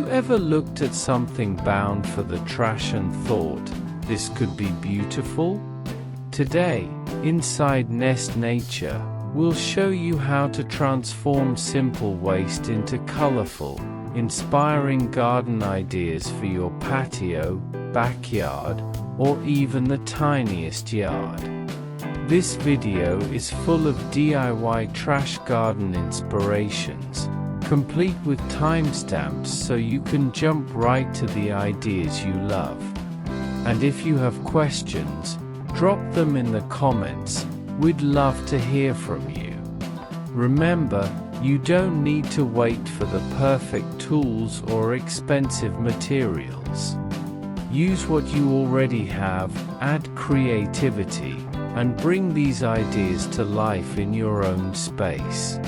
you ever looked at something bound for the trash and thought, this could be beautiful? Today, inside Nest Nature, we'll show you how to transform simple waste into colorful, inspiring garden ideas for your patio, backyard, or even the tiniest yard. This video is full of DIY trash garden inspirations, complete with timestamps so you can jump right to the ideas you love. And if you have questions, drop them in the comments. We'd love to hear from you. Remember, you don't need to wait for the perfect tools or expensive materials. Use what you already have, add creativity, and bring these ideas to life in your own space.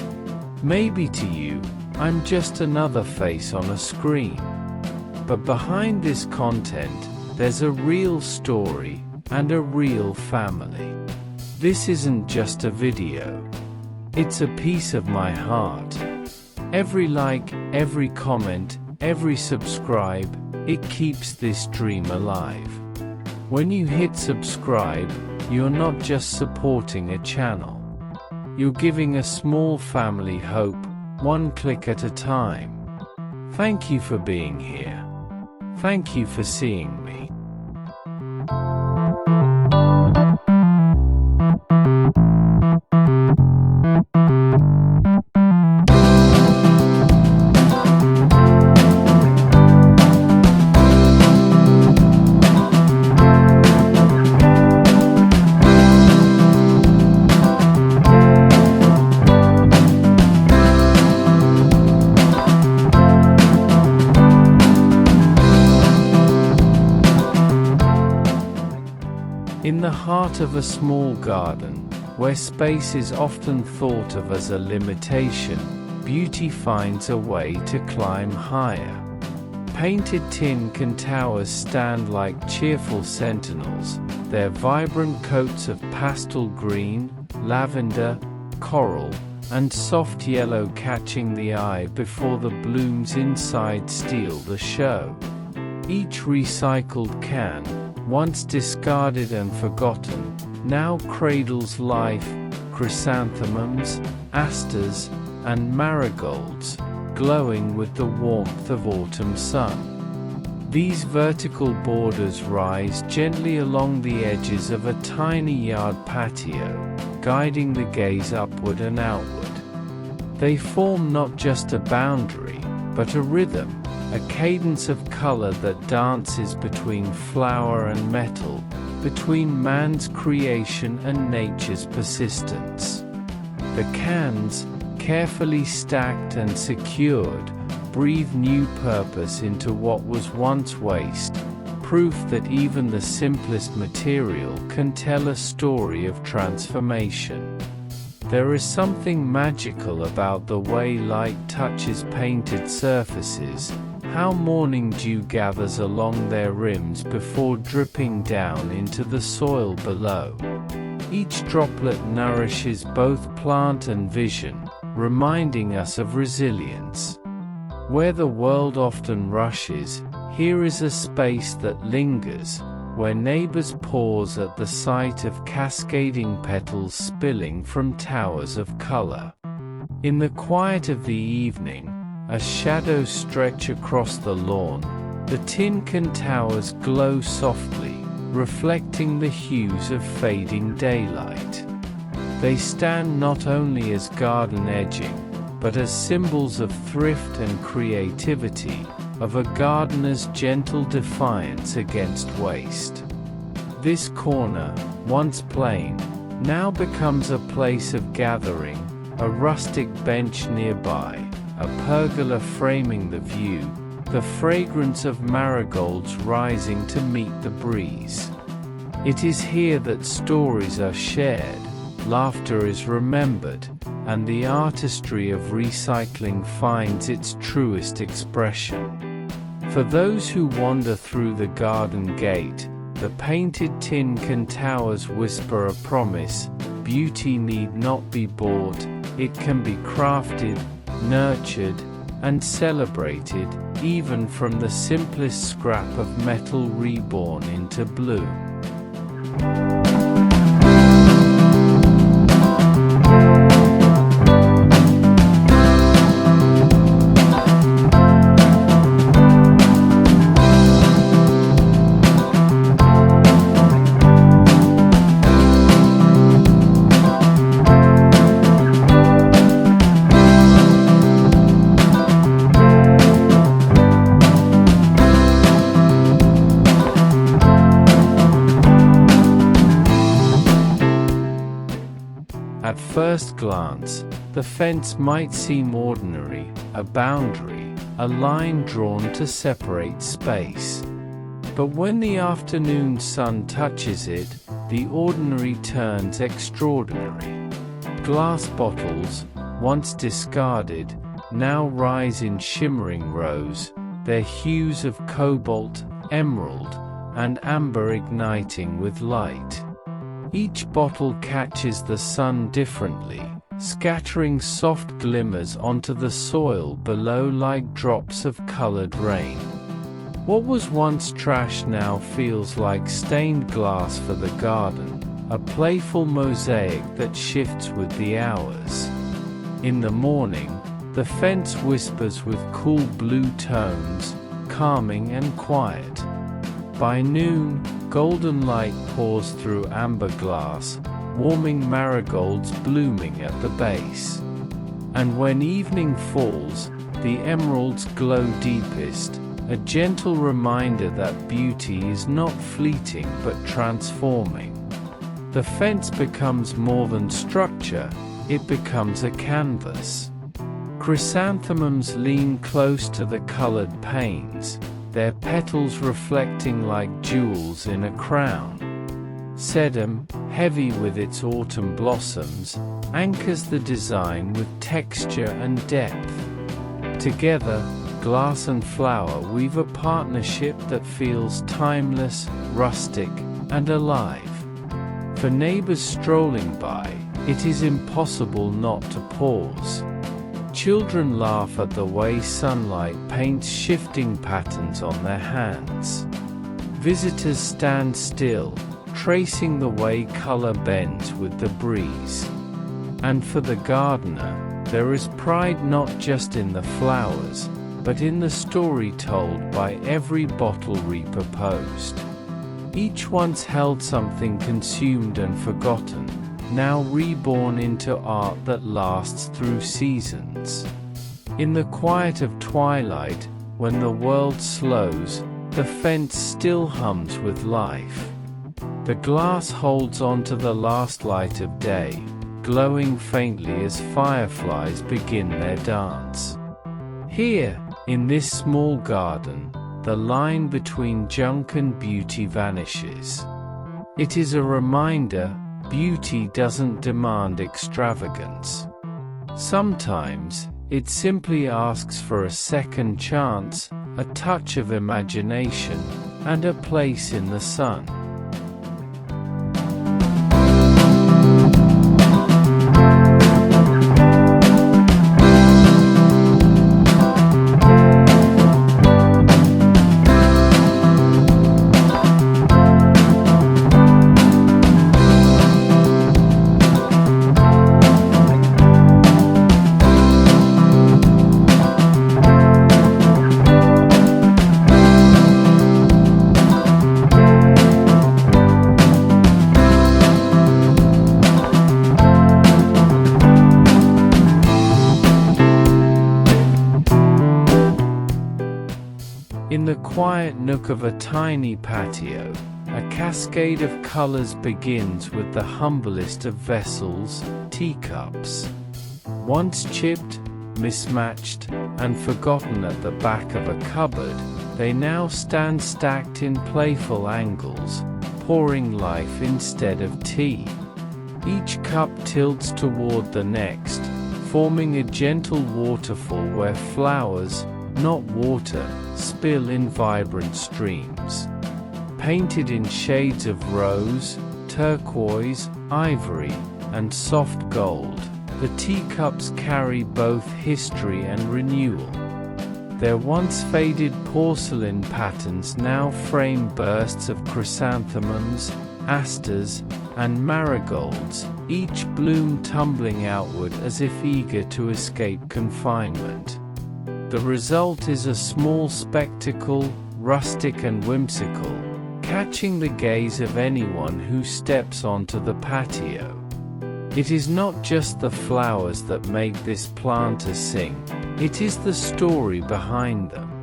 Maybe to you, I'm just another face on a screen. But behind this content, there's a real story and a real family. This isn't just a video. It's a piece of my heart. Every like, every comment, every subscribe, it keeps this dream alive. When you hit subscribe, you're not just supporting a channel. You're giving a small family hope, one click at a time. Thank you for being here. Thank you for seeing me. In the heart of a small garden, where space is often thought of as a limitation, beauty finds a way to climb higher. Painted tin can towers stand like cheerful sentinels, their vibrant coats of pastel green, lavender, coral, and soft yellow catching the eye before the blooms inside steal the show. Each recycled can, once discarded and forgotten, now cradles life, chrysanthemums, asters, and marigolds, glowing with the warmth of autumn sun. These vertical borders rise gently along the edges of a tiny yard patio, guiding the gaze upward and outward. They form not just a boundary, but a rhythm, a cadence of color that dances between flower and metal, between man's creation and nature's persistence. The cans, carefully stacked and secured, breathe new purpose into what was once waste, proof that even the simplest material can tell a story of transformation. There is something magical about the way light touches painted surfaces, how morning dew gathers along their rims before dripping down into the soil below. Each droplet nourishes both plant and vision, reminding us of resilience. Where the world often rushes, here is a space that lingers, where neighbors pause at the sight of cascading petals spilling from towers of color. In the quiet of the evening, as shadows stretch across the lawn, the tin can towers glow softly, reflecting the hues of fading daylight. They stand not only as garden edging, but as symbols of thrift and creativity, of a gardener's gentle defiance against waste. This corner, once plain, now becomes a place of gathering, a rustic bench nearby, a pergola framing the view, the fragrance of marigolds rising to meet the breeze. It is here that stories are shared, laughter is remembered, and the artistry of recycling finds its truest expression. For those who wander through the garden gate, the painted tin can towers whisper a promise: beauty need not be bought, it can be crafted, nurtured, and celebrated, even from the simplest scrap of metal reborn into bloom. At first glance, the fence might seem ordinary, a boundary, a line drawn to separate space. But when the afternoon sun touches it, the ordinary turns extraordinary. Glass bottles, once discarded, now rise in shimmering rows, their hues of cobalt, emerald, and amber igniting with light. Each bottle catches the sun differently, scattering soft glimmers onto the soil below like drops of colored rain. What was once trash now feels like stained glass for the garden, a playful mosaic that shifts with the hours. In the morning, the fence whispers with cool blue tones, calming and quiet. By noon, golden light pours through amber glass, warming marigolds blooming at the base. And when evening falls, the emeralds glow deepest, a gentle reminder that beauty is not fleeting but transforming. The fence becomes more than structure, it becomes a canvas. Chrysanthemums lean close to the colored panes, their petals reflecting like jewels in a crown. Sedum, heavy with its autumn blossoms, anchors the design with texture and depth. Together, glass and flower weave a partnership that feels timeless, rustic, and alive. For neighbors strolling by, it is impossible not to pause. Children laugh at the way sunlight paints shifting patterns on their hands. Visitors stand still, tracing the way color bends with the breeze. And for the gardener, there is pride not just in the flowers, but in the story told by every bottle repurposed. Each once held something consumed and forgotten, now reborn into art that lasts through seasons. In the quiet of twilight, when the world slows, the fence still hums with life. The glass holds on to the last light of day, glowing faintly as fireflies begin their dance. Here, in this small garden, the line between junk and beauty vanishes. It is a reminder, beauty doesn't demand extravagance. Sometimes, it simply asks for a second chance, a touch of imagination, and a place in the sun. In the quiet nook of a tiny patio, a cascade of colors begins with the humblest of vessels, teacups. Once chipped, mismatched, and forgotten at the back of a cupboard, they now stand stacked in playful angles, pouring life instead of tea. Each cup tilts toward the next, forming a gentle waterfall where flowers, not water, spill in vibrant streams. Painted in shades of rose, turquoise, ivory, and soft gold, the teacups carry both history and renewal. Their once faded porcelain patterns now frame bursts of chrysanthemums, asters, and marigolds, each bloom tumbling outward as if eager to escape confinement. The result is a small spectacle, rustic and whimsical, catching the gaze of anyone who steps onto the patio. It is not just the flowers that make this planter sing, it is the story behind them.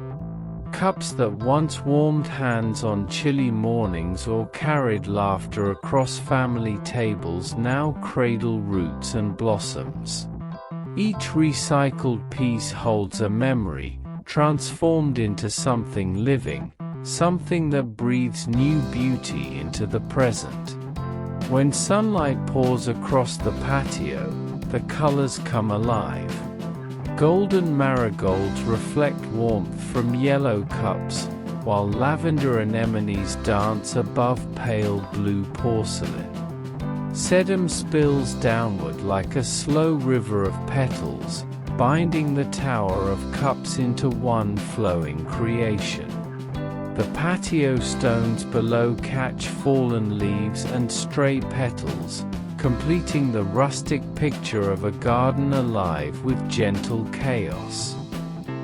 Cups that once warmed hands on chilly mornings or carried laughter across family tables now cradle roots and blossoms. Each recycled piece holds a memory, transformed into something living, something that breathes new beauty into the present. When sunlight pours across the patio, the colors come alive. Golden marigolds reflect warmth from yellow cups, while lavender anemones dance above pale blue porcelain. Sedum spills downward like a slow river of petals, binding the tower of cups into one flowing creation. The patio stones below catch fallen leaves and stray petals, completing the rustic picture of a garden alive with gentle chaos.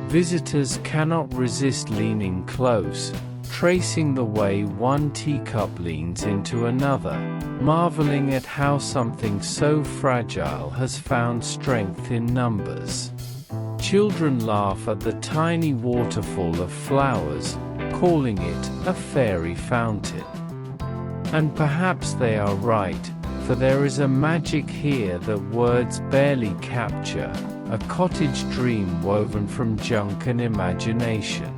Visitors cannot resist leaning close, tracing the way one teacup leans into another, marveling at how something so fragile has found strength in numbers. Children laugh at the tiny waterfall of flowers, calling it a fairy fountain. And perhaps they are right, for there is a magic here that words barely capture, a cottage dream woven from junk and imagination.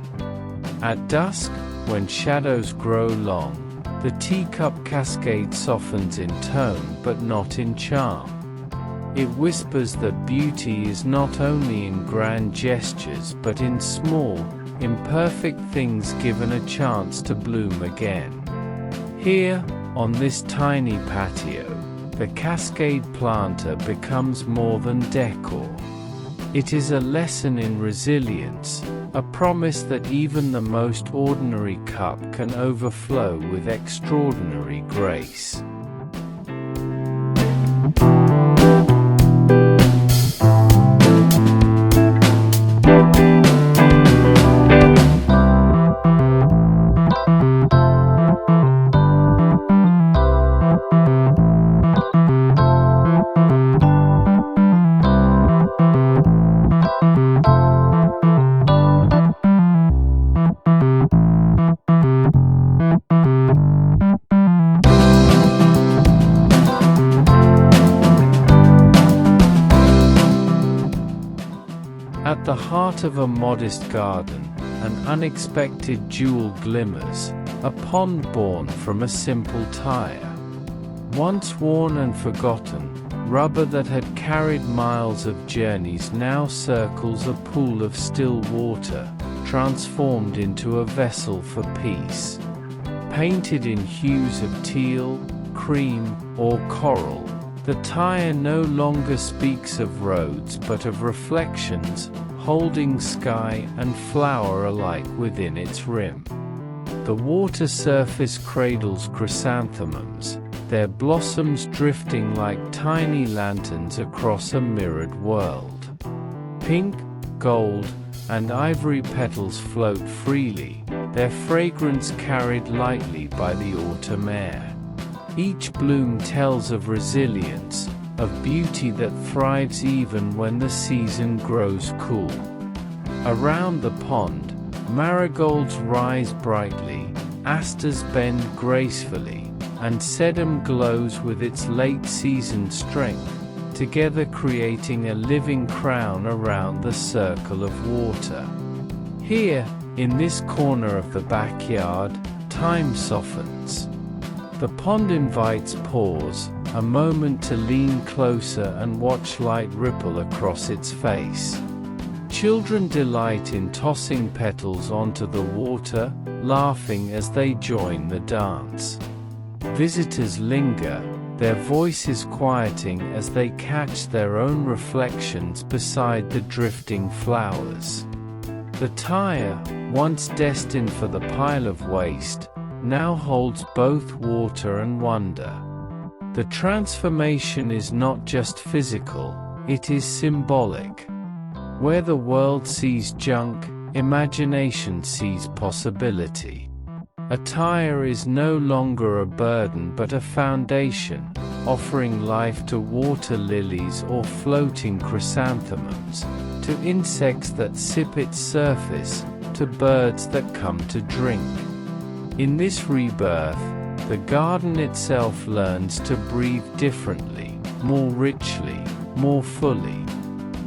At dusk, when shadows grow long, the teacup cascade softens in tone but not in charm. It whispers that beauty is not only in grand gestures but in small, imperfect things given a chance to bloom again. Here, on this tiny patio, the cascade planter becomes more than decor. It is a lesson in resilience, a promise that even the most ordinary cup can overflow with extraordinary grace. At the heart of a modest garden, an unexpected jewel glimmers, a pond born from a simple tire. Once worn and forgotten, rubber that had carried miles of journeys now circles a pool of still water, transformed into a vessel for peace. Painted in hues of teal, cream, or coral, the tire no longer speaks of roads but of reflections, holding sky and flower alike within its rim. The water surface cradles chrysanthemums, their blossoms drifting like tiny lanterns across a mirrored world. Pink, gold, and ivory petals float freely, their fragrance carried lightly by the autumn air. Each bloom tells of resilience, of beauty that thrives even when the season grows cool. Around the pond, marigolds rise brightly, asters bend gracefully, and sedum glows with its late-season strength, together creating a living crown around the circle of water. Here, in this corner of the backyard, time softens. The pond invites pause, a moment to lean closer and watch light ripple across its face. Children delight in tossing petals onto the water, laughing as they join the dance. Visitors linger, their voices quieting as they catch their own reflections beside the drifting flowers. The tire, once destined for the pile of waste, now holds both water and wonder. The transformation is not just physical, it is symbolic. Where the world sees junk, imagination sees possibility. A tire is no longer a burden but a foundation, offering life to water lilies or floating chrysanthemums, to insects that sip its surface, to birds that come to drink. In this rebirth, the garden itself learns to breathe differently, more richly, more fully.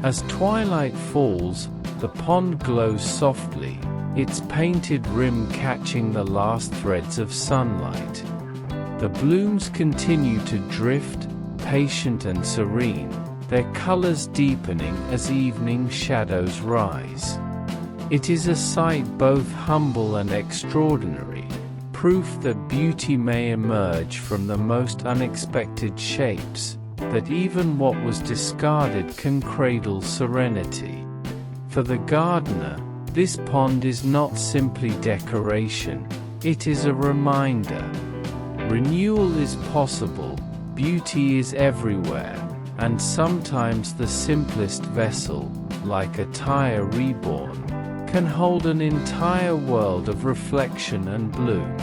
As twilight falls, the pond glows softly, its painted rim catching the last threads of sunlight. The blooms continue to drift, patient and serene, their colors deepening as evening shadows rise. It is a sight both humble and extraordinary, proof that beauty may emerge from the most unexpected shapes, that even what was discarded can cradle serenity. For the gardener, this pond is not simply decoration, it is a reminder. Renewal is possible, beauty is everywhere, and sometimes the simplest vessel, like a tire reborn, can hold an entire world of reflection and bloom.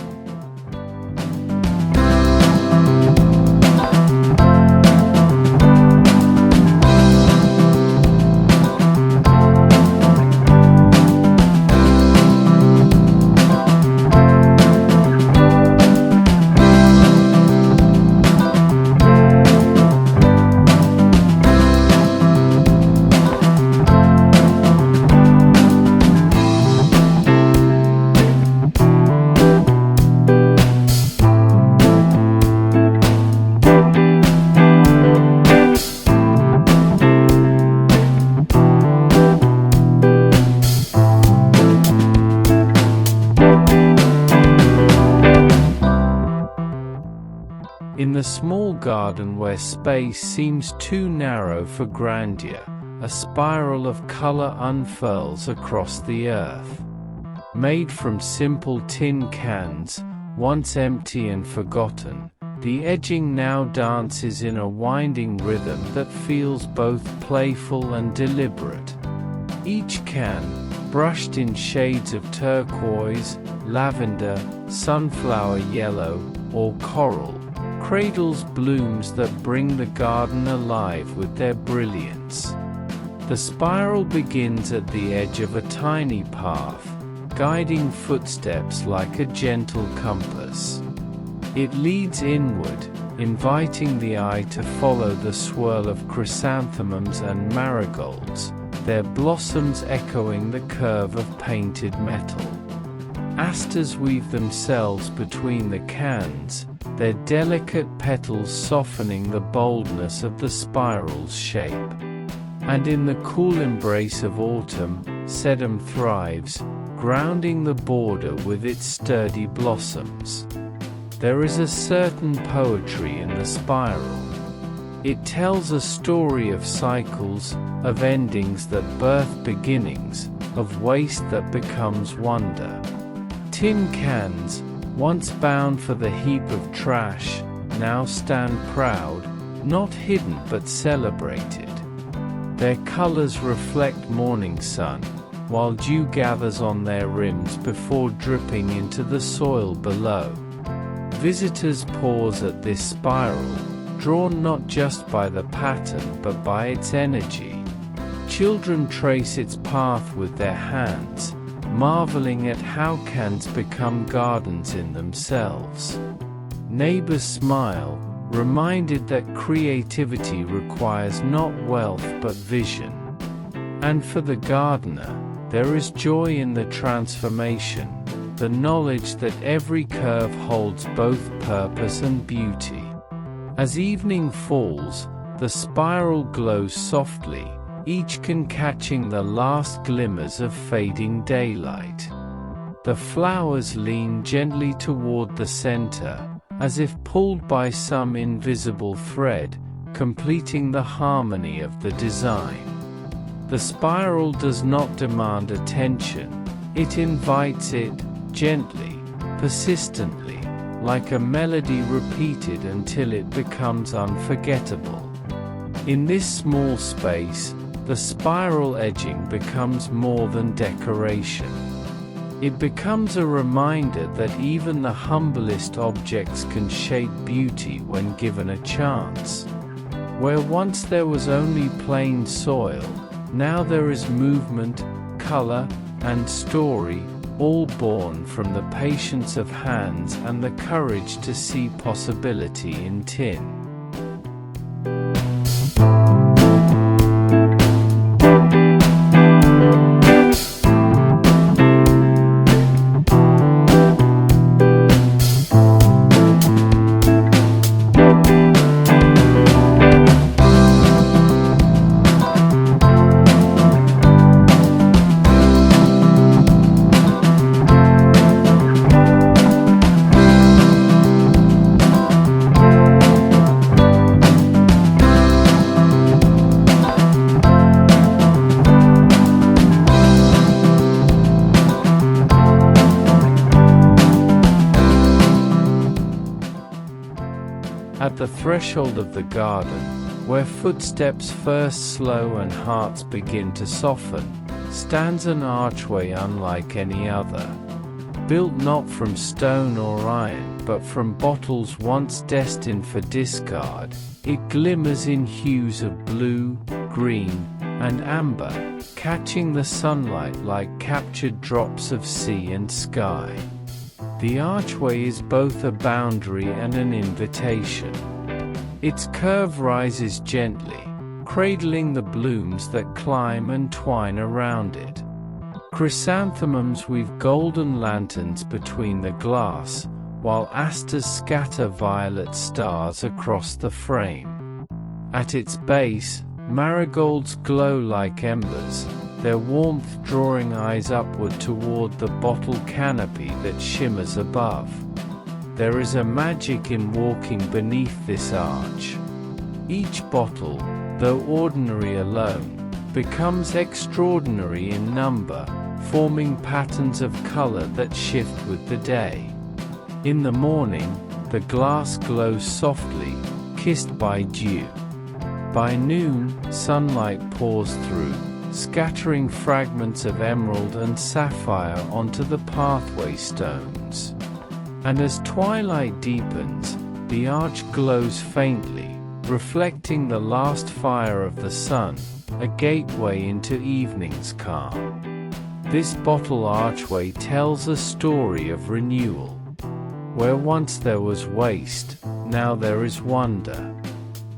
In the small garden where space seems too narrow for grandeur, a spiral of color unfurls across the earth. Made from simple tin cans, once empty and forgotten, the edging now dances in a winding rhythm that feels both playful and deliberate. Each can, brushed in shades of turquoise, lavender, sunflower yellow, or coral, cradles blooms that bring the garden alive with their brilliance. The spiral begins at the edge of a tiny path, guiding footsteps like a gentle compass. It leads inward, inviting the eye to follow the swirl of chrysanthemums and marigolds, their blossoms echoing the curve of painted metal. Asters weave themselves between the cans, their delicate petals softening the boldness of the spiral's shape. And in the cool embrace of autumn, sedum thrives, grounding the border with its sturdy blossoms. There is a certain poetry in the spiral. It tells a story of cycles, of endings that birth beginnings, of waste that becomes wonder. Tin cans, once bound for the heap of trash, now stand proud, not hidden but celebrated. Their colors reflect morning sun, while dew gathers on their rims before dripping into the soil below. Visitors pause at this spiral, drawn not just by the pattern but by its energy. Children trace its path with their hands, marveling at how cans become gardens in themselves. Neighbors smile, reminded that creativity requires not wealth but vision. And for the gardener, there is joy in the transformation, the knowledge that every curve holds both purpose and beauty. As evening falls, the spiral glows softly, each can catching the last glimmers of fading daylight. The flowers lean gently toward the center, as if pulled by some invisible thread, completing the harmony of the design. The spiral does not demand attention, it invites it, gently, persistently, like a melody repeated until it becomes unforgettable. In this small space, the spiral edging becomes more than decoration. It becomes a reminder that even the humblest objects can shape beauty when given a chance. Where once there was only plain soil, now there is movement, color, and story, all born from the patience of hands and the courage to see possibility in tin. At the threshold of the garden, where footsteps first slow and hearts begin to soften, stands an archway unlike any other. Built not from stone or iron, but from bottles once destined for discard, it glimmers in hues of blue, green, and amber, catching the sunlight like captured drops of sea and sky. The archway is both a boundary and an invitation. Its curve rises gently, cradling the blooms that climb and twine around it. Chrysanthemums weave golden lanterns between the glass, while asters scatter violet stars across the frame. At its base, marigolds glow like embers, their warmth drawing eyes upward toward the bottle canopy that shimmers above. There is a magic in walking beneath this arch. Each bottle, though ordinary alone, becomes extraordinary in number, forming patterns of color that shift with the day. In the morning, the glass glows softly, kissed by dew. By noon, sunlight pours through, scattering fragments of emerald and sapphire onto the pathway stones. And as twilight deepens, the arch glows faintly, reflecting the last fire of the sun, a gateway into evening's calm. This bottle archway tells a story of renewal. Where once there was waste, now there is wonder.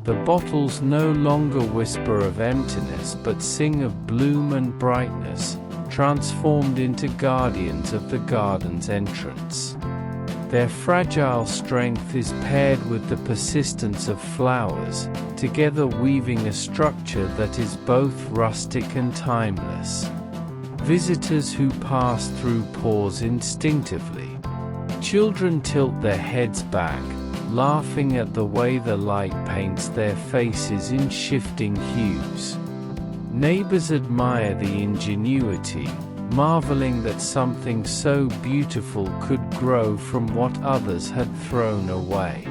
The bottles no longer whisper of emptiness but sing of bloom and brightness, transformed into guardians of the garden's entrance. Their fragile strength is paired with the persistence of flowers, together weaving a structure that is both rustic and timeless. Visitors who pass through pause instinctively. Children tilt their heads back, laughing at the way the light paints their faces in shifting hues. Neighbors admire the ingenuity, marveling that something so beautiful could grow from what others had thrown away.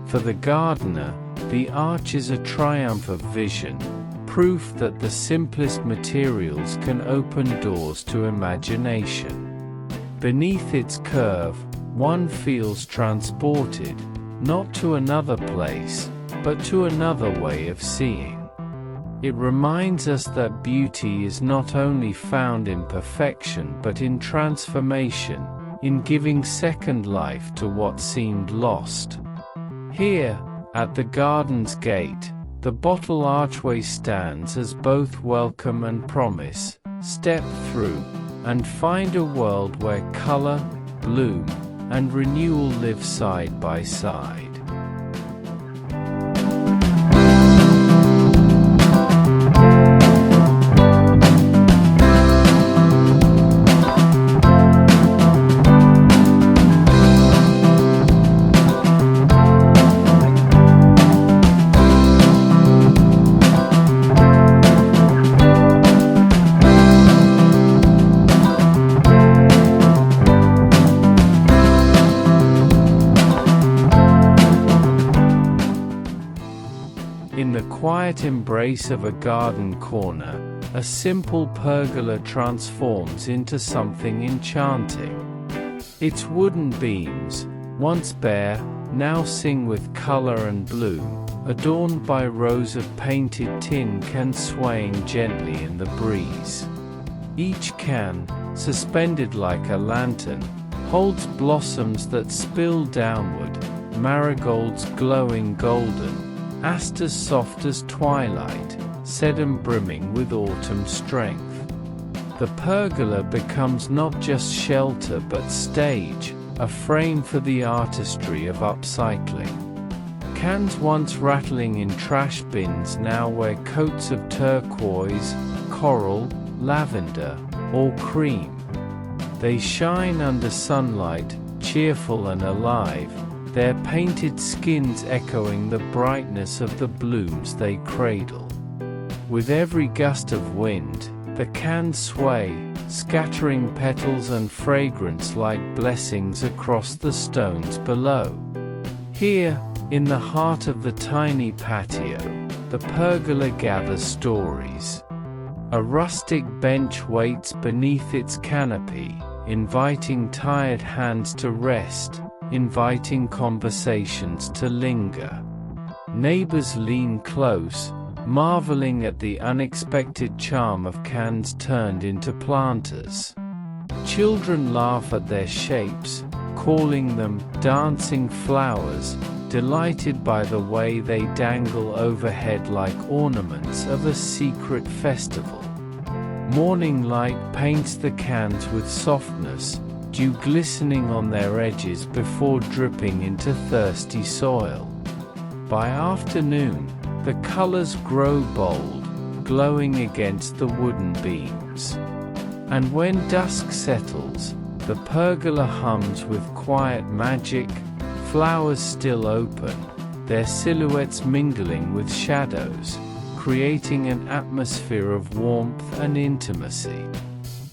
For the gardener, the arch is a triumph of vision, proof that the simplest materials can open doors to imagination. Beneath its curve, one feels transported, not to another place, but to another way of seeing. It reminds us that beauty is not only found in perfection but in transformation, in giving second life to what seemed lost. Here, at the garden's gate, the bottle archway stands as both welcome and promise. Step through, and find a world where color, bloom, and renewal live side by side. quiet embrace of a garden corner, a simple pergola transforms into something enchanting. Its wooden beams, once bare, now sing with color and bloom, adorned by rows of painted tin cans swaying gently in the breeze. Each can, suspended like a lantern, holds blossoms that spill downward, marigolds glowing golden, asters soft as twilight, sedum brimming with autumn strength. The pergola becomes not just shelter but stage, a frame for the artistry of upcycling. Cans once rattling in trash bins now wear coats of turquoise, coral, lavender, or cream. They shine under sunlight, cheerful and alive, their painted skins echoing the brightness of the blooms they cradle. With every gust of wind, the cans sway, scattering petals and fragrance like blessings across the stones below. Here, in the heart of the tiny patio, the pergola gathers stories. A rustic bench waits beneath its canopy, inviting tired hands to rest, inviting conversations to linger. Neighbors lean close, marveling at the unexpected charm of cans turned into planters. Children laugh at their shapes, calling them dancing flowers, delighted by the way they dangle overhead like ornaments of a secret festival. Morning light paints the cans with softness, dew glistening on their edges before dripping into thirsty soil. By afternoon, the colors grow bold, glowing against the wooden beams. And when dusk settles, the pergola hums with quiet magic, flowers still open, their silhouettes mingling with shadows, creating an atmosphere of warmth and intimacy.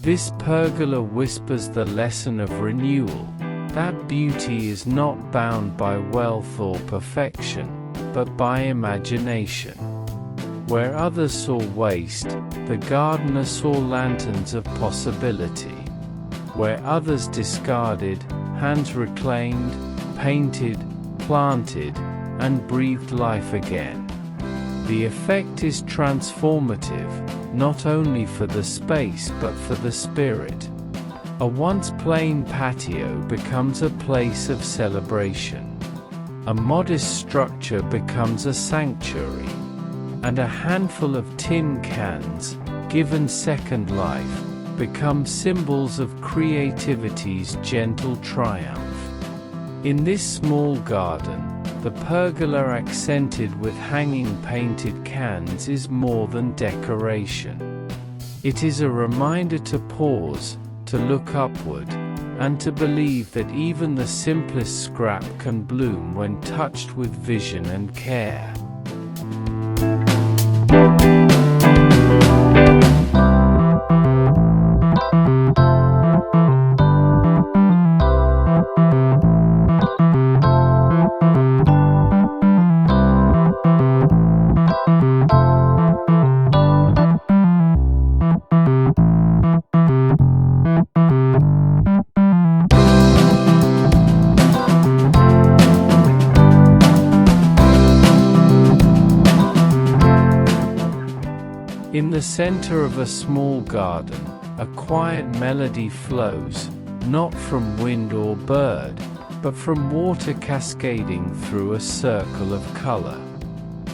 This pergola whispers the lesson of renewal, that beauty is not bound by wealth or perfection, but by imagination. Where others saw waste, the gardener saw lanterns of possibility. Where others discarded, hands reclaimed, painted, planted, and breathed life again. The effect is transformative, not only for the space but for the spirit. A once plain patio becomes a place of celebration. A modest structure becomes a sanctuary. And a handful of tin cans, given second life, become symbols of creativity's gentle triumph. In this small garden, the pergola accented with hanging painted cans is more than decoration. It is a reminder to pause, to look upward, and to believe that even the simplest scrap can bloom when touched with vision and care. In the center of a small garden, a quiet melody flows, not from wind or bird, but from water cascading through a circle of color.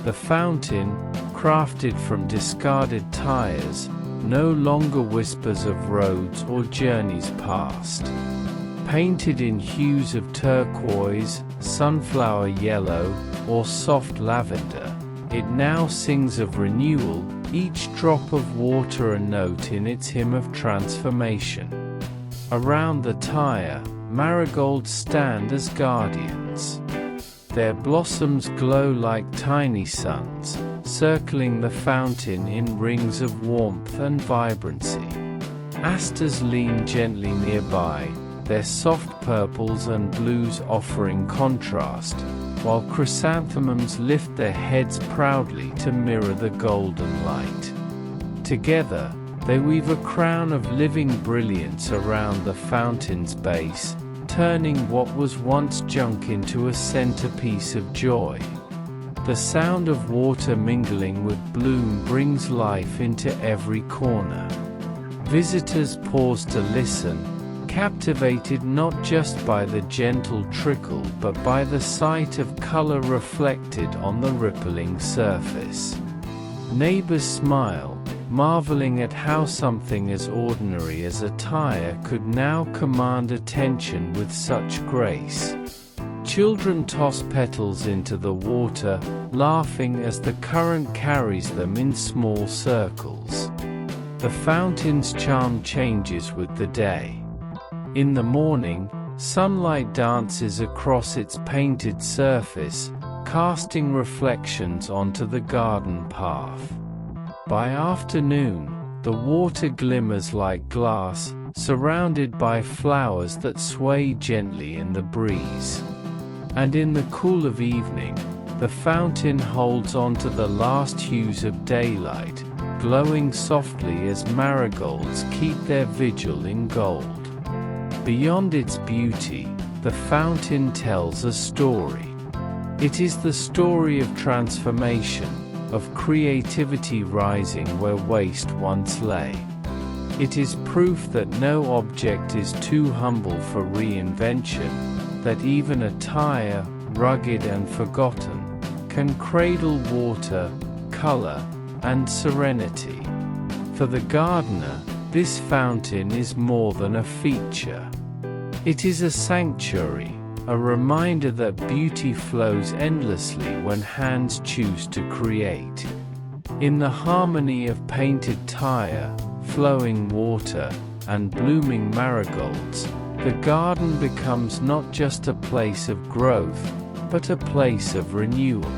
The fountain, crafted from discarded tires, no longer whispers of roads or journeys past. Painted in hues of turquoise, sunflower yellow, or soft lavender, it now sings of renewal, each drop of water a note in its hymn of transformation. Around the tire, marigolds stand as guardians. Their blossoms glow like tiny suns, circling the fountain in rings of warmth and vibrancy. Asters lean gently nearby, their soft purples and blues offering contrast, while chrysanthemums lift their heads proudly to mirror the golden light. Together, they weave a crown of living brilliance around the fountain's base, turning what was once junk into a centerpiece of joy. The sound of water mingling with bloom brings life into every corner. Visitors pause to listen, captivated not just by the gentle trickle but by the sight of color reflected on the rippling surface. Neighbors smile, marveling at how something as ordinary as a tire could now command attention with such grace. Children toss petals into the water, laughing as the current carries them in small circles. The fountain's charm changes with the day. In the morning, sunlight dances across its painted surface, casting reflections onto the garden path. By afternoon, the water glimmers like glass, surrounded by flowers that sway gently in the breeze. And in the cool of evening, the fountain holds on to the last hues of daylight, glowing softly as marigolds keep their vigil in gold. Beyond its beauty, the fountain tells a story. It is the story of transformation, of creativity rising where waste once lay. It is proof that no object is too humble for reinvention, that even a tire, rugged and forgotten, can cradle water, color, and serenity. For the gardener, this fountain is more than a feature. It is a sanctuary, a reminder that beauty flows endlessly when hands choose to create. In the harmony of painted tire, flowing water, and blooming marigolds, the garden becomes not just a place of growth, but a place of renewal.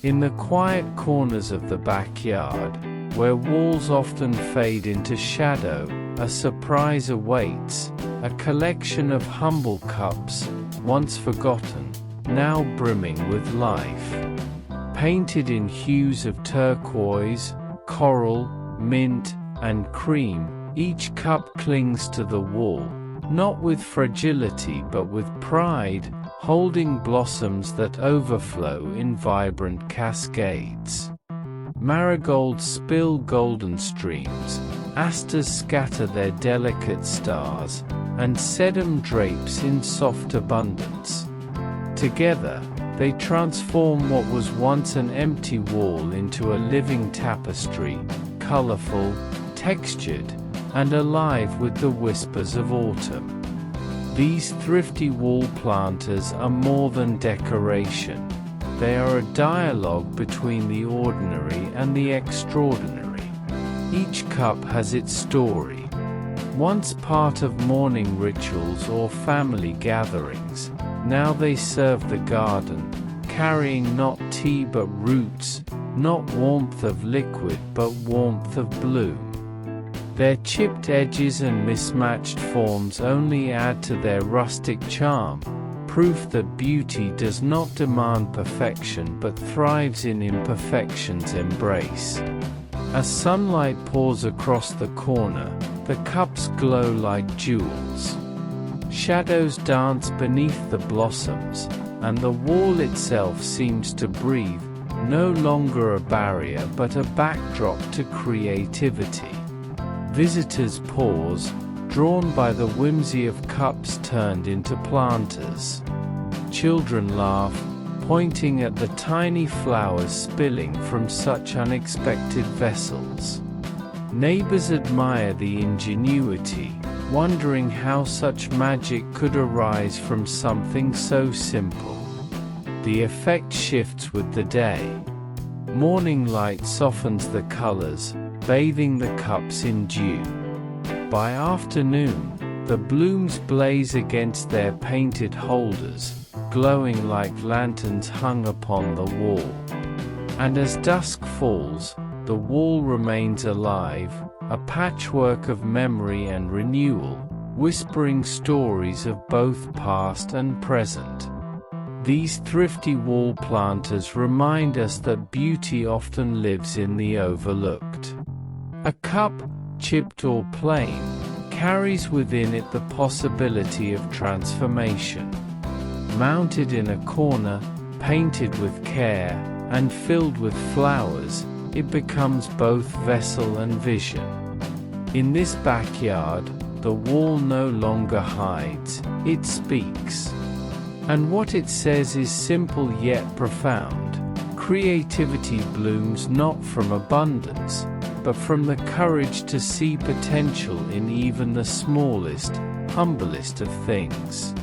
In the quiet corners of the backyard, where walls often fade into shadow, a surprise awaits, a collection of humble cups, once forgotten, now brimming with life. Painted in hues of turquoise, coral, mint, and cream, each cup clings to the wall, not with fragility but with pride, holding blossoms that overflow in vibrant cascades. Marigolds spill golden streams, asters scatter their delicate stars, and sedum drapes in soft abundance. Together, they transform what was once an empty wall into a living tapestry, colorful, textured, and alive with the whispers of autumn. These thrifty wall planters are more than decoration. They are a dialogue between the ordinary and the extraordinary. Each cup has its story. Once part of morning rituals or family gatherings, now they serve the garden, carrying not tea but roots, not warmth of liquid but warmth of bloom. Their chipped edges and mismatched forms only add to their rustic charm, proof that beauty does not demand perfection but thrives in imperfection's embrace. As sunlight pours across the corner, the cups glow like jewels. Shadows dance beneath the blossoms, and the wall itself seems to breathe, no longer a barrier but a backdrop to creativity. Visitors pause, drawn by the whimsy of cups turned into planters. Children laugh, pointing at the tiny flowers spilling from such unexpected vessels. Neighbors admire the ingenuity, wondering how such magic could arise from something so simple. The effect shifts with the day. Morning light softens the colors, bathing the cups in dew. By afternoon, the blooms blaze against their painted holders, glowing like lanterns hung upon the wall. And as dusk falls, the wall remains alive, a patchwork of memory and renewal, whispering stories of both past and present. These thrifty wall planters remind us that beauty often lives in the overlooked. A cup, chipped or plain, carries within it the possibility of transformation. Mounted in a corner, painted with care, and filled with flowers, it becomes both vessel and vision. In this backyard, the wall no longer hides, it speaks. And what it says is simple yet profound. Creativity blooms not from abundance, but from the courage to see potential in even the smallest, humblest of things.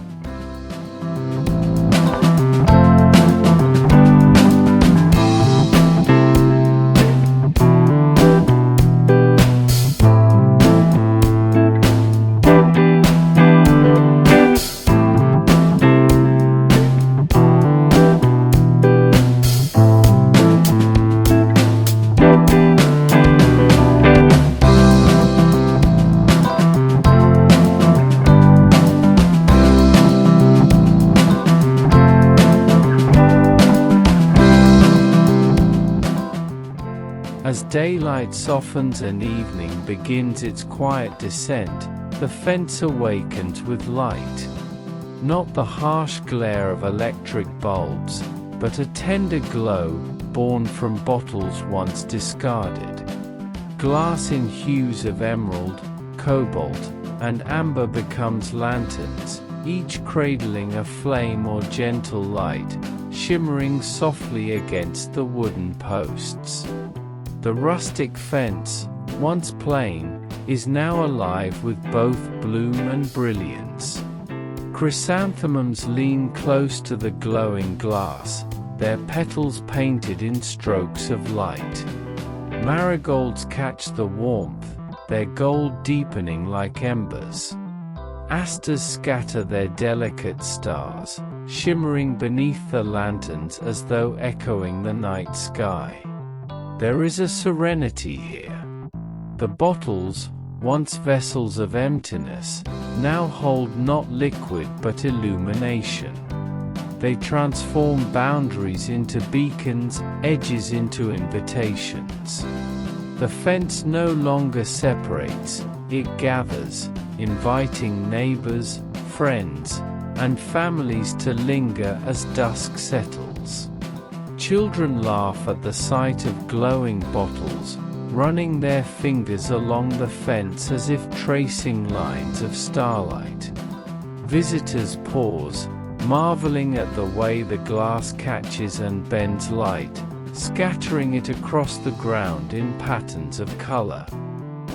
As daylight softens and evening begins its quiet descent, the fence awakens with light. Not the harsh glare of electric bulbs, but a tender glow, born from bottles once discarded. Glass in hues of emerald, cobalt, and amber becomes lanterns, each cradling a flame or gentle light, shimmering softly against the wooden posts. The rustic fence, once plain, is now alive with both bloom and brilliance. Chrysanthemums lean close to the glowing glass, their petals painted in strokes of light. Marigolds catch the warmth, their gold deepening like embers. Asters scatter their delicate stars, shimmering beneath the lanterns as though echoing the night sky. There is a serenity here. The bottles, once vessels of emptiness, now hold not liquid but illumination. They transform boundaries into beacons, edges into invitations. The fence no longer separates, it gathers, inviting neighbors, friends, and families to linger as dusk settles. Children laugh at the sight of glowing bottles, running their fingers along the fence as if tracing lines of starlight. Visitors pause, marveling at the way the glass catches and bends light, scattering it across the ground in patterns of color.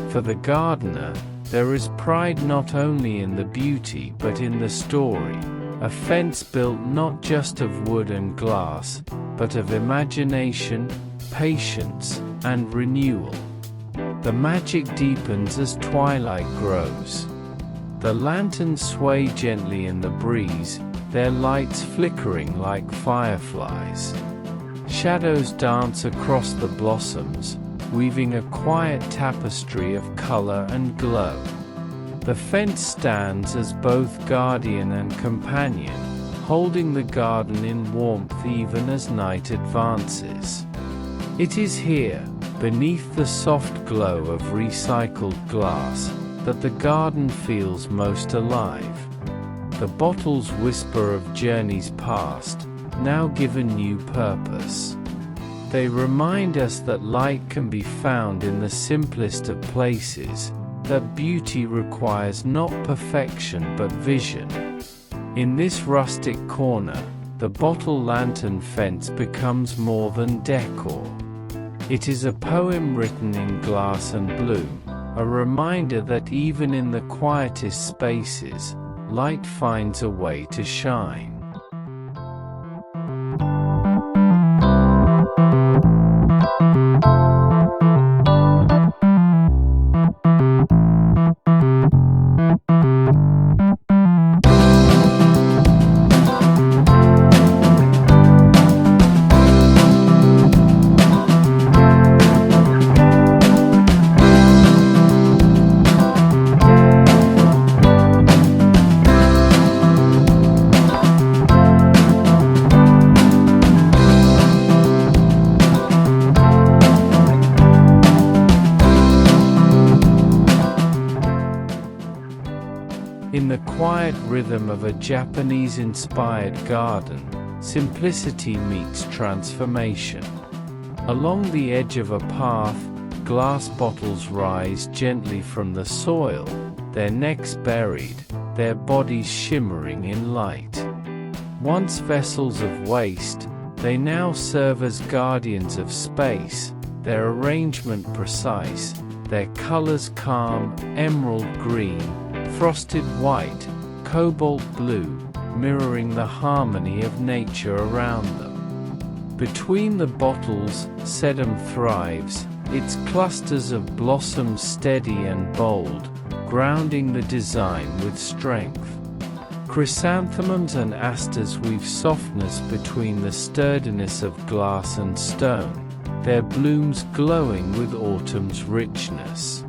For the gardener, there is pride not only in the beauty but in the story, a fence built not just of wood and glass, but of imagination, patience, and renewal. The magic deepens as twilight grows. The lanterns sway gently in the breeze, their lights flickering like fireflies. Shadows dance across the blossoms, weaving a quiet tapestry of color and glow. The fence stands as both guardian and companion, holding the garden in warmth even as night advances. It is here, beneath the soft glow of recycled glass, that the garden feels most alive. The bottles whisper of journeys past, now given new purpose. They remind us that light can be found in the simplest of places, that beauty requires not perfection but vision. In this rustic corner, the bottle lantern fence becomes more than decor. It is a poem written in glass and bloom, a reminder that even in the quietest spaces, light finds a way to shine. In the quiet rhythm of a Japanese-inspired garden, simplicity meets transformation. Along the edge of a path, glass bottles rise gently from the soil, their necks buried, their bodies shimmering in light. Once vessels of waste, they now serve as guardians of space, their arrangement precise, their colors calm, emerald green, frosted white, cobalt blue, mirroring the harmony of nature around them. Between the bottles, sedum thrives, its clusters of blossoms steady and bold, grounding the design with strength. Chrysanthemums and asters weave softness between the sturdiness of glass and stone, their blooms glowing with autumn's richness.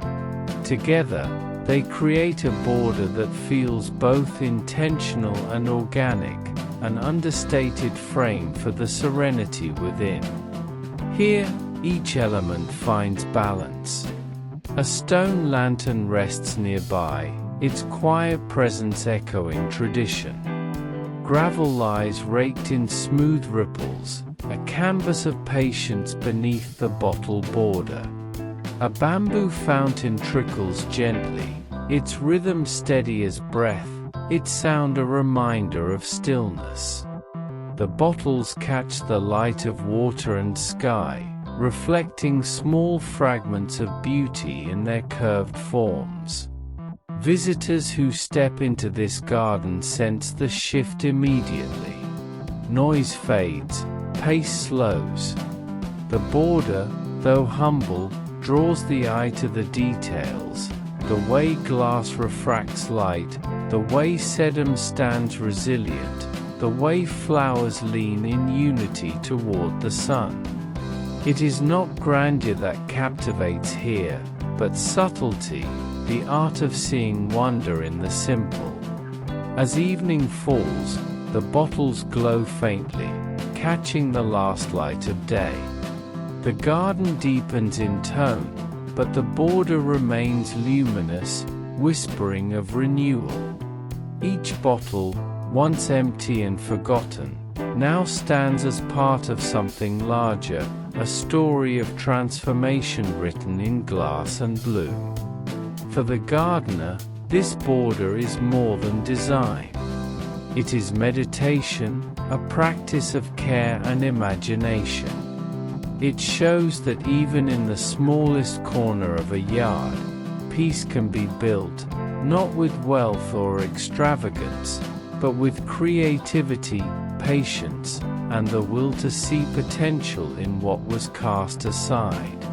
Together, they create a border that feels both intentional and organic, an understated frame for the serenity within. Here, each element finds balance. A stone lantern rests nearby, its quiet presence echoing tradition. Gravel lies raked in smooth ripples, a canvas of patience beneath the bottle border. A bamboo fountain trickles gently, its rhythm steady as breath, its sound a reminder of stillness. The bottles catch the light of water and sky, reflecting small fragments of beauty in their curved forms. Visitors who step into this garden sense the shift immediately. Noise fades, pace slows. The border, though humble, draws the eye to the details, the way glass refracts light, the way sedum stands resilient, the way flowers lean in unity toward the sun. It is not grandeur that captivates here, but subtlety, the art of seeing wonder in the simple. As evening falls, the bottles glow faintly, catching the last light of day. The garden deepens in tone, but the border remains luminous, whispering of renewal. Each bottle, once empty and forgotten, now stands as part of something larger, a story of transformation written in glass and bloom. For the gardener, this border is more than design. It is meditation, a practice of care and imagination. It shows that even in the smallest corner of a yard, peace can be built, not with wealth or extravagance, but with creativity, patience, and the will to see potential in what was cast aside.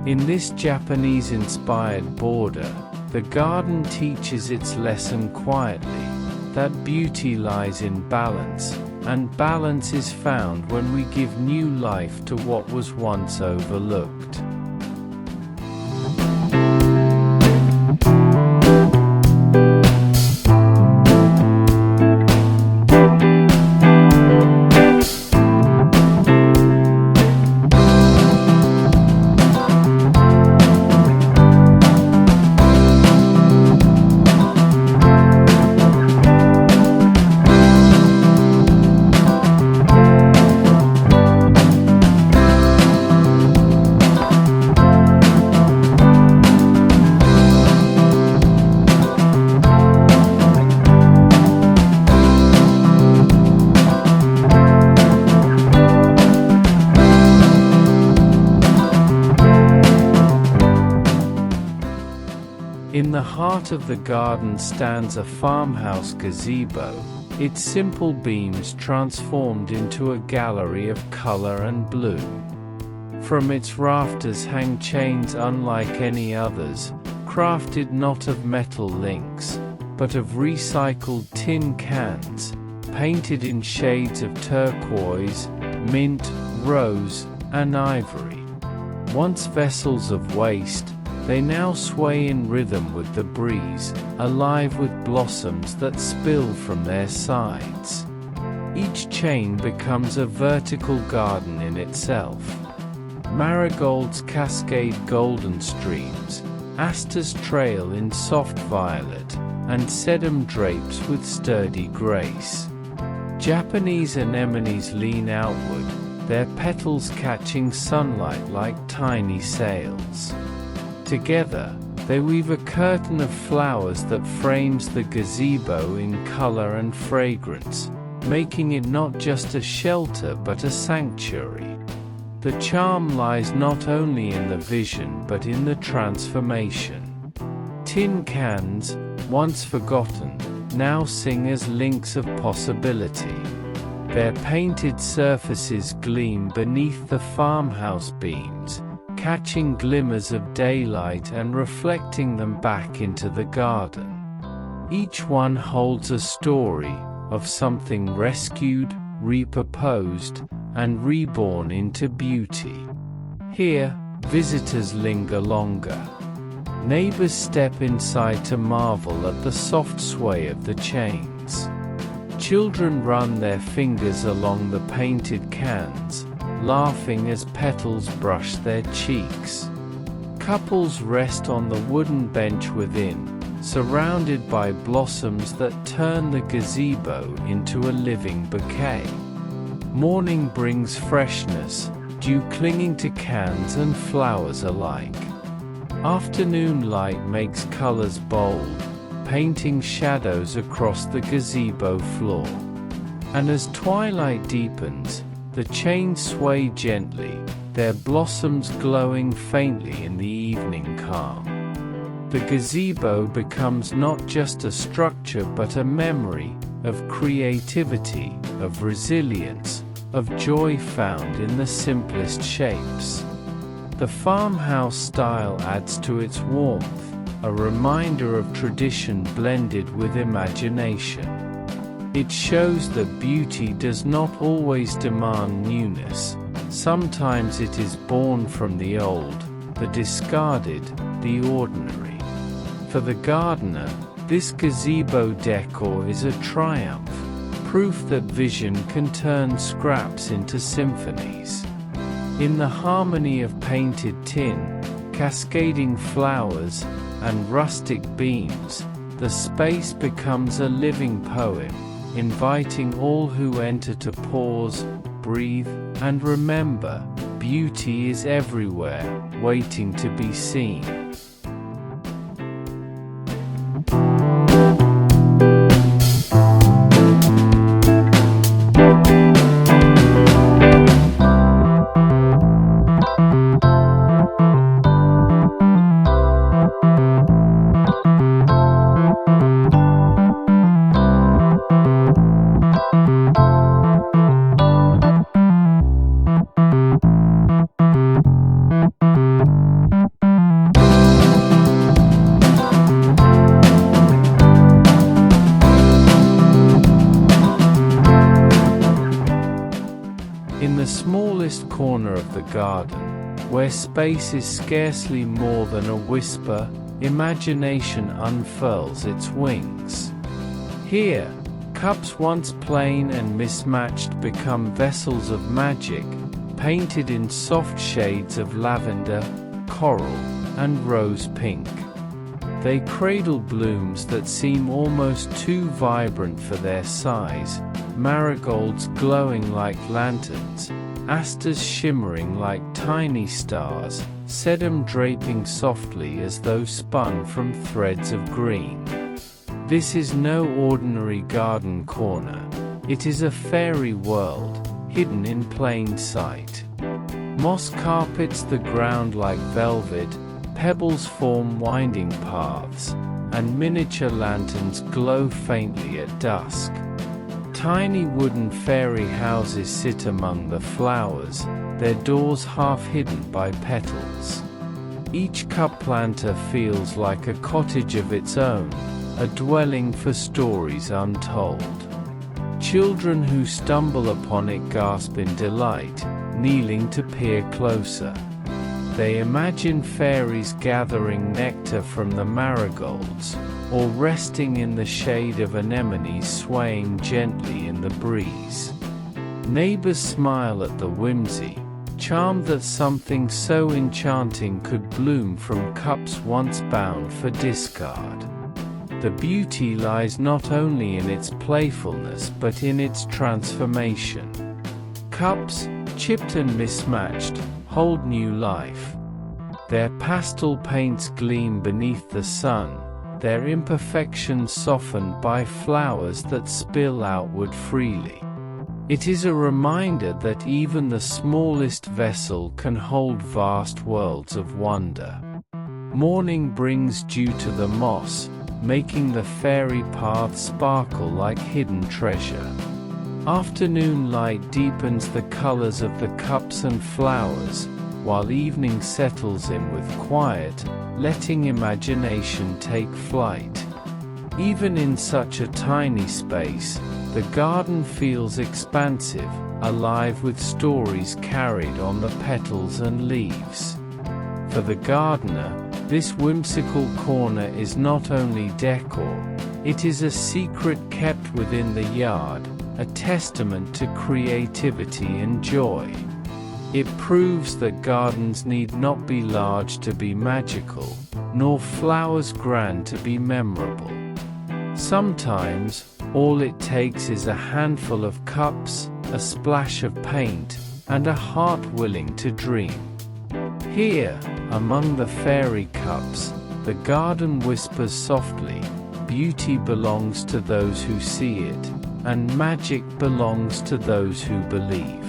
In this Japanese-inspired border, the garden teaches its lesson quietly, that beauty lies in balance, and balance is found when we give new life to what was once overlooked. the heart of the garden stands a farmhouse gazebo, its simple beams transformed into a gallery of color and bloom. From its rafters hang chains unlike any others, crafted not of metal links, but of recycled tin cans, painted in shades of turquoise, mint, rose, and ivory. Once vessels of waste, they now sway in rhythm with the breeze, alive with blossoms that spill from their sides. Each chain becomes a vertical garden in itself. Marigolds cascade golden streams, asters trail in soft violet, and sedum drapes with sturdy grace. Japanese anemones lean outward, their petals catching sunlight like tiny sails. Together, they weave a curtain of flowers that frames the gazebo in color and fragrance, making it not just a shelter but a sanctuary. The charm lies not only in the vision but in the transformation. Tin cans, once forgotten, now sing as links of possibility. Their painted surfaces gleam beneath the farmhouse beams, catching glimmers of daylight and reflecting them back into the garden. Each one holds a story of something rescued, repurposed, and reborn into beauty. Here, visitors linger longer. Neighbors step inside to marvel at the soft sway of the chains. Children run their fingers along the painted cans, laughing as petals brush their cheeks. Couples rest on the wooden bench within, surrounded by blossoms that turn the gazebo into a living bouquet. Morning brings freshness, dew clinging to cans and flowers alike. Afternoon light makes colors bold, painting shadows across the gazebo floor. And as twilight deepens, the chains sway gently, their blossoms glowing faintly in the evening calm. The gazebo becomes not just a structure but a memory of creativity, of resilience, of joy found in the simplest shapes. The farmhouse style adds to its warmth, a reminder of tradition blended with imagination. It shows that beauty does not always demand newness. Sometimes it is born from the old, the discarded, the ordinary. For the gardener, this gazebo decor is a triumph, proof that vision can turn scraps into symphonies. In the harmony of painted tin, cascading flowers, and rustic beams, the space becomes a living poem, inviting all who enter to pause, breathe, and remember, beauty is everywhere, waiting to be seen. In the smallest corner of the garden, where space is scarcely more than a whisper, imagination unfurls its wings. Here, cups once plain and mismatched become vessels of magic, painted in soft shades of lavender, coral, and rose pink. They cradle blooms that seem almost too vibrant for their size, marigolds glowing like lanterns, asters shimmering like tiny stars, sedum draping softly as though spun from threads of green. This is no ordinary garden corner. It is a fairy world, hidden in plain sight. Moss carpets the ground like velvet, Pebbles form winding paths, and miniature lanterns glow faintly at dusk. Tiny wooden fairy houses sit among the flowers, their doors half hidden by petals. Each cup planter feels like a cottage of its own, a dwelling for stories untold. Children who stumble upon it gasp in delight, kneeling to peer closer. They imagine fairies gathering nectar from the marigolds, or resting in the shade of anemones swaying gently in the breeze. Neighbors smile at the whimsy, charmed that something so enchanting could bloom from cups once bound for discard. The beauty lies not only in its playfulness but in its transformation. Cups, chipped and mismatched, hold new life. Their pastel paints gleam beneath the sun, their imperfections softened by flowers that spill outward freely. It is a reminder that even the smallest vessel can hold vast worlds of wonder. Morning brings dew to the moss, making the fairy path sparkle like hidden treasure. Afternoon light deepens the colors of the cups and flowers, while evening settles in with quiet, letting imagination take flight. Even in such a tiny space, the garden feels expansive, alive with stories carried on the petals and leaves. For the gardener, this whimsical corner is not only decor, it is a secret kept within the yard, a testament to creativity and joy. It proves that gardens need not be large to be magical, nor flowers grand to be memorable. Sometimes, all it takes is a handful of cups, a splash of paint, and a heart willing to dream. Here, among the fairy cups, the garden whispers softly, beauty belongs to those who see it, and magic belongs to those who believe.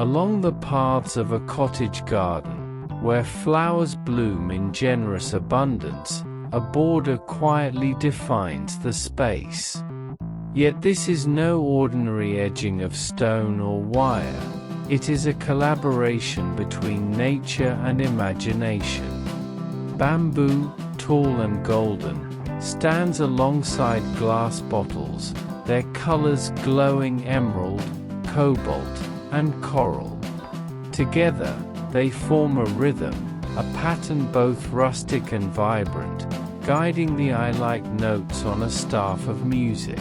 Along the paths of a cottage garden, where flowers bloom in generous abundance, a border quietly defines the space. Yet this is no ordinary edging of stone or wire, it is a collaboration between nature and imagination. Bamboo, tall and golden, stands alongside glass bottles, their colors glowing emerald, cobalt, and coral. Together, they form a rhythm, a pattern both rustic and vibrant, guiding the eye-like notes on a staff of music.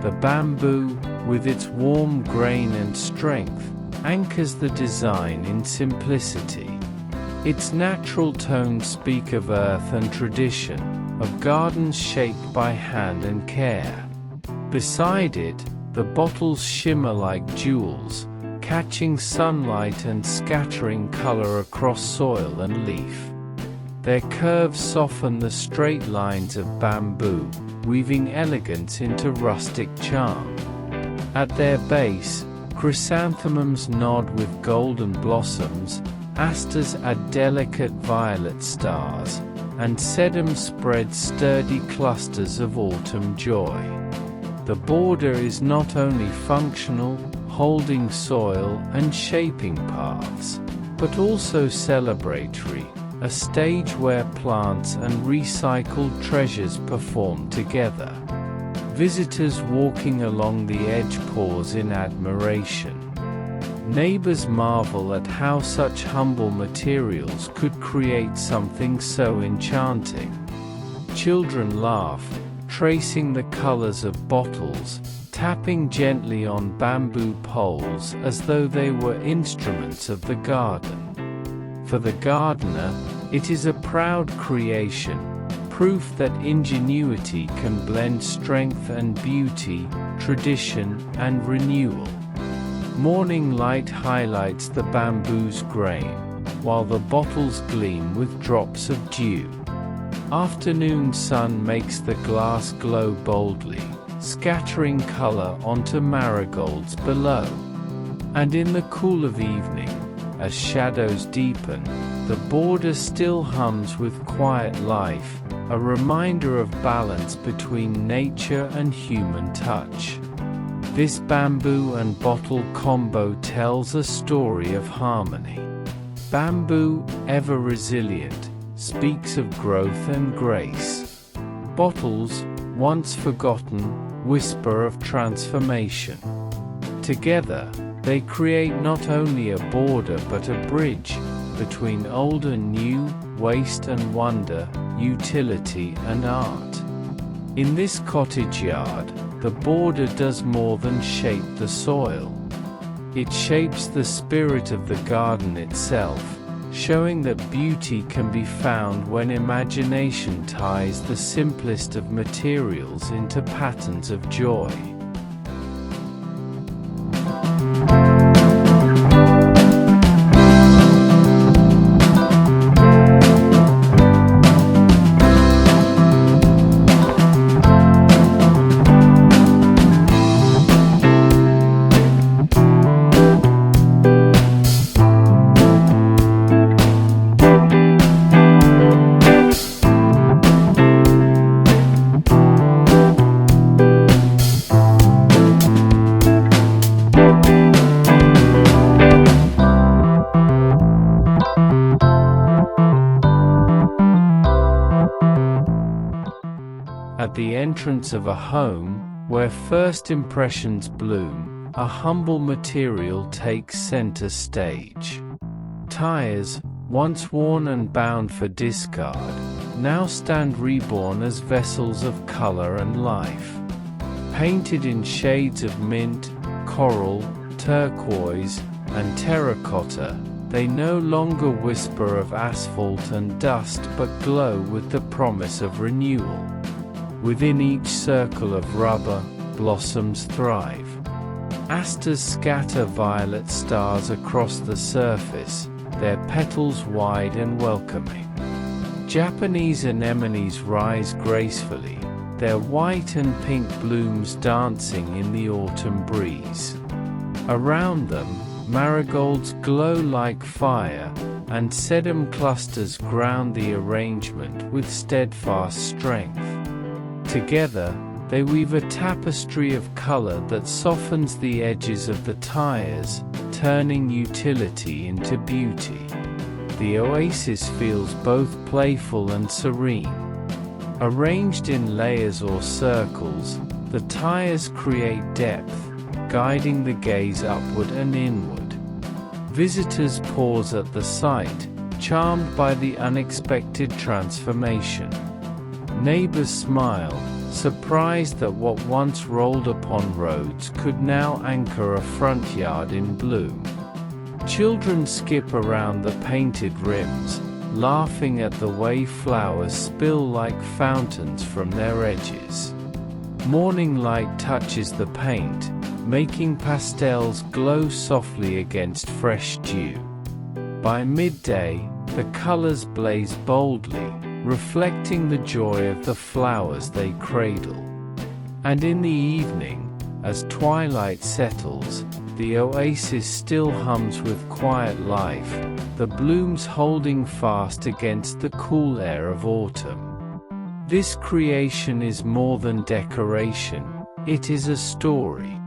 The bamboo, with its warm grain and strength, anchors the design in simplicity. Its natural tones speak of earth and tradition, of gardens shaped by hand and care. Beside it, the bottles shimmer like jewels, catching sunlight and scattering color across soil and leaf. Their curves soften the straight lines of bamboo, weaving elegance into rustic charm. At their base, chrysanthemums nod with golden blossoms, asters add delicate violet stars, and sedum spreads sturdy clusters of autumn joy. The border is not only functional, holding soil and shaping paths, but also celebratory, a stage where plants and recycled treasures perform together. Visitors walking along the edge pause in admiration. Neighbors marvel at how such humble materials could create something so enchanting. Children laugh, tracing the colors of bottles, tapping gently on bamboo poles as though they were instruments of the garden. For the gardener, it is a proud creation, proof that ingenuity can blend strength and beauty, tradition and renewal. Morning light highlights the bamboo's grain, while the bottles gleam with drops of dew. Afternoon sun makes the glass glow boldly, scattering color onto marigolds below. And in the cool of evening, as shadows deepen, the border still hums with quiet life, a reminder of balance between nature and human touch. This bamboo and bottle combo tells a story of harmony. Bamboo, ever resilient, speaks of growth and grace. Bottles, once forgotten, whisper of transformation. Together, they create not only a border but a bridge between old and new, waste and wonder, utility and art. In this cottage yard, the border does more than shape the soil. It shapes the spirit of the garden itself, showing that beauty can be found when imagination ties the simplest of materials into patterns of joy. At the entrance of a home, where first impressions bloom, a humble material takes center stage. Tires, once worn and bound for discard, now stand reborn as vessels of color and life. Painted in shades of mint, coral, turquoise, and terracotta, they no longer whisper of asphalt and dust but glow with the promise of renewal. Within each circle of rubber, blossoms thrive. Asters scatter violet stars across the surface, their petals wide and welcoming. Japanese anemones rise gracefully, their white and pink blooms dancing in the autumn breeze. Around them, marigolds glow like fire, and sedum clusters ground the arrangement with steadfast strength. Together, they weave a tapestry of color that softens the edges of the tires, turning utility into beauty. The oasis feels both playful and serene. Arranged in layers or circles, the tires create depth, guiding the gaze upward and inward. Visitors pause at the sight, charmed by the unexpected transformation. Neighbors smile, surprised that what once rolled upon roads could now anchor a front yard in bloom. Children skip around the painted rims, laughing at the way flowers spill like fountains from their edges. Morning light touches the paint, making pastels glow softly against fresh dew. By midday, the colors blaze boldly, reflecting the joy of the flowers they cradle. And in the evening, as twilight settles, the oasis still hums with quiet life, the blooms holding fast against the cool air of autumn. This creation is more than decoration, it is a story.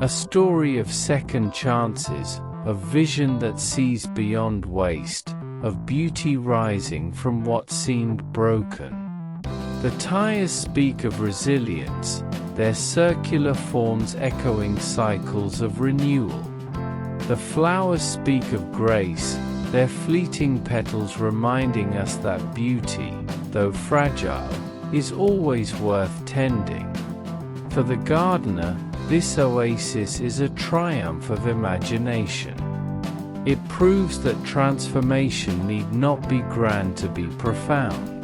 A story of second chances, of vision that sees beyond waste, of beauty rising from what seemed broken. The tires speak of resilience, their circular forms echoing cycles of renewal. The flowers speak of grace, their fleeting petals reminding us that beauty, though fragile, is always worth tending. For the gardener, this oasis is a triumph of imagination. It proves that transformation need not be grand to be profound,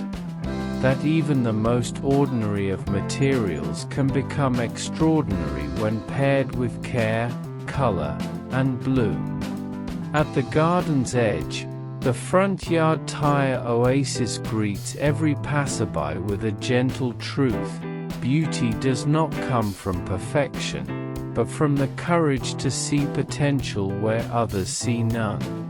that even the most ordinary of materials can become extraordinary when paired with care, color, and bloom. At the garden's edge, the front yard tire oasis greets every passerby with a gentle truth: beauty does not come from perfection, but from the courage to see potential where others see none.